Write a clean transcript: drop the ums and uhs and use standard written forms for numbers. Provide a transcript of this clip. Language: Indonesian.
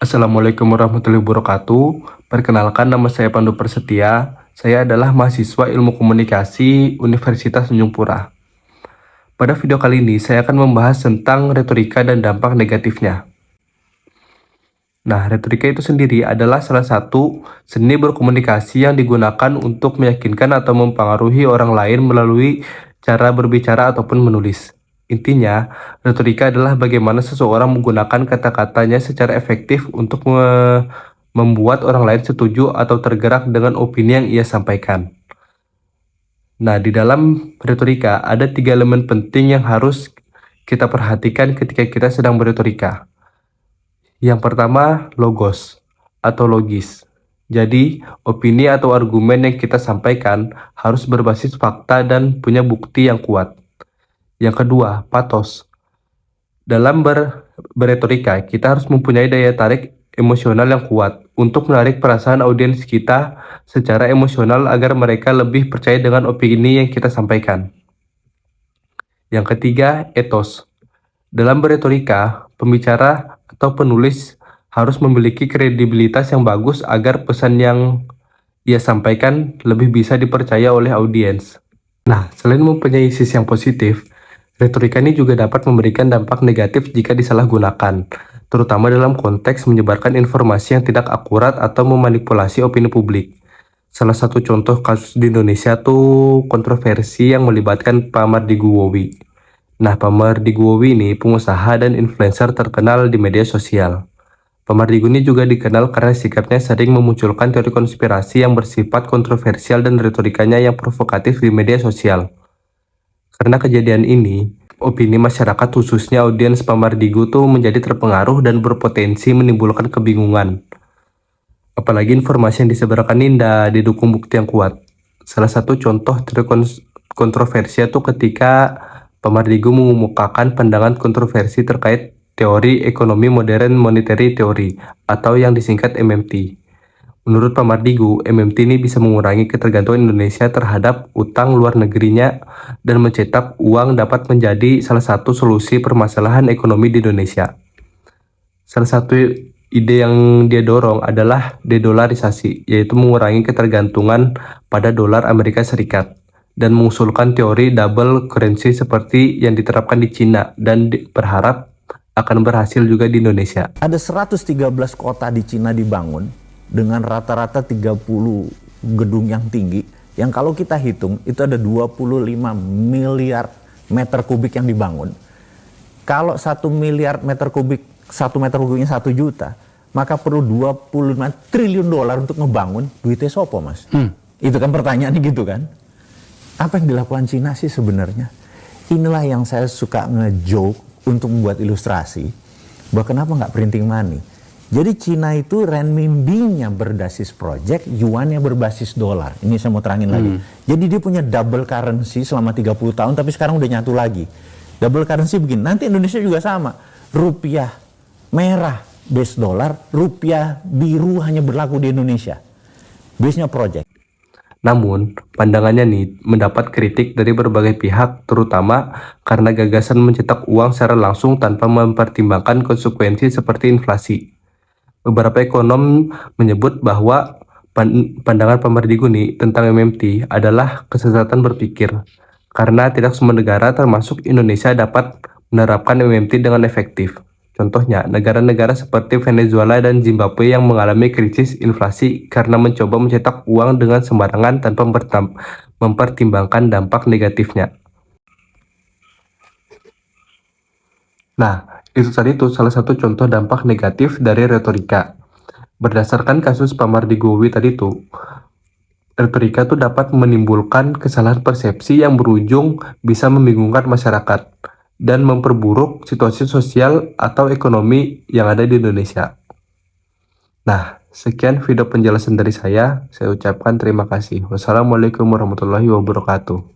Assalamualaikum warahmatullahi wabarakatuh. Perkenalkan, nama saya Pandu Persetia. Saya adalah mahasiswa Ilmu Komunikasi Universitas Tanjung Pura. Pada video kali ini, saya akan membahas tentang retorika dan dampak negatifnya. Nah, retorika itu sendiri adalah salah satu seni berkomunikasi yang digunakan untuk meyakinkan atau mempengaruhi orang lain melalui cara berbicara ataupun menulis. Intinya, retorika adalah bagaimana seseorang menggunakan kata-katanya secara efektif untuk membuat orang lain setuju atau tergerak dengan opini yang ia sampaikan. Nah, di dalam retorika ada 3 elemen penting yang harus kita perhatikan ketika kita sedang berretorika. Yang pertama, logos atau logis. Jadi, opini atau argumen yang kita sampaikan harus berbasis fakta dan punya bukti yang kuat. Yang kedua, patos. Dalam berretorika, kita harus mempunyai daya tarik emosional yang kuat untuk menarik perasaan audiens kita secara emosional agar mereka lebih percaya dengan opini yang kita sampaikan. Yang ketiga, etos. Dalam berretorika, pembicara atau penulis harus memiliki kredibilitas yang bagus agar pesan yang ia sampaikan lebih bisa dipercaya oleh audiens. Nah, selain mempunyai sisi yang positif, retorika ini juga dapat memberikan dampak negatif jika disalahgunakan, terutama dalam konteks menyebarkan informasi yang tidak akurat atau memanipulasi opini publik. Salah satu contoh kasus di Indonesia tuh kontroversi yang melibatkan Pak Mardigu. Nah, Pak Mardigu ini pengusaha dan influencer terkenal di media sosial. Pak Mardigu ini juga dikenal karena sikapnya sering memunculkan teori konspirasi yang bersifat kontroversial dan retorikanya yang provokatif di media sosial. Karena kejadian ini, opini masyarakat khususnya audiens Pak Mardigu tuh menjadi terpengaruh dan berpotensi menimbulkan kebingungan. Apalagi informasi yang disebarkan ini tidak didukung bukti yang kuat. Salah satu contoh kontroversi itu ketika Pak Mardigu mengemukakan pandangan kontroversi terkait teori ekonomi modern monetary theory atau yang disingkat MMT. Menurut Pak Mardigu, MMT ini bisa mengurangi ketergantungan Indonesia terhadap utang luar negerinya dan mencetak uang dapat menjadi salah satu solusi permasalahan ekonomi di Indonesia. Salah satu ide yang dia dorong adalah dedolarisasi, yaitu mengurangi ketergantungan pada dolar Amerika Serikat dan mengusulkan teori double currency seperti yang diterapkan di Cina dan berharap akan berhasil juga di Indonesia. Ada 113 kota di Cina dibangun dengan rata-rata 30 gedung yang tinggi, yang kalau kita hitung itu ada 25 miliar meter kubik yang dibangun. Kalau 1 miliar meter kubik, 1 meter kubiknya 1 juta, maka perlu 25 triliun dolar untuk ngebangun. Duitnya sopo, Mas? Itu kan pertanyaannya gitu kan. Apa yang dilakukan Cina sih sebenarnya? Inilah yang saya suka nge-joke untuk membuat ilustrasi bahwa kenapa nggak printing money. Jadi Cina itu renminbinya berbasis project, yuannya berbasis dolar. Ini saya mau terangin lagi. Jadi dia punya double currency selama 30 tahun, tapi sekarang udah nyatu lagi. Double currency begini, nanti Indonesia juga sama. Rupiah merah base dolar, rupiah biru hanya berlaku di Indonesia. Base-nya project. Namun, pandangannya nih mendapat kritik dari berbagai pihak, terutama karena gagasan mencetak uang secara langsung tanpa mempertimbangkan konsekuensi seperti inflasi. Beberapa ekonom menyebut bahwa pandangan Pak Mardigu nih tentang MMT adalah kesesatan berpikir, karena tidak semua negara termasuk Indonesia dapat menerapkan MMT dengan efektif. Contohnya, negara-negara seperti Venezuela dan Zimbabwe yang mengalami krisis inflasi karena mencoba mencetak uang dengan sembarangan tanpa mempertimbangkan dampak negatifnya. Nah, itu tadi tuh salah satu contoh dampak negatif dari retorika. Berdasarkan kasus Pak Mardigu tadi tuh, retorika tuh dapat menimbulkan kesalahan persepsi yang berujung bisa membingungkan masyarakat dan memperburuk situasi sosial atau ekonomi yang ada di Indonesia. Nah, sekian video penjelasan dari saya ucapkan terima kasih. Wassalamualaikum warahmatullahi wabarakatuh.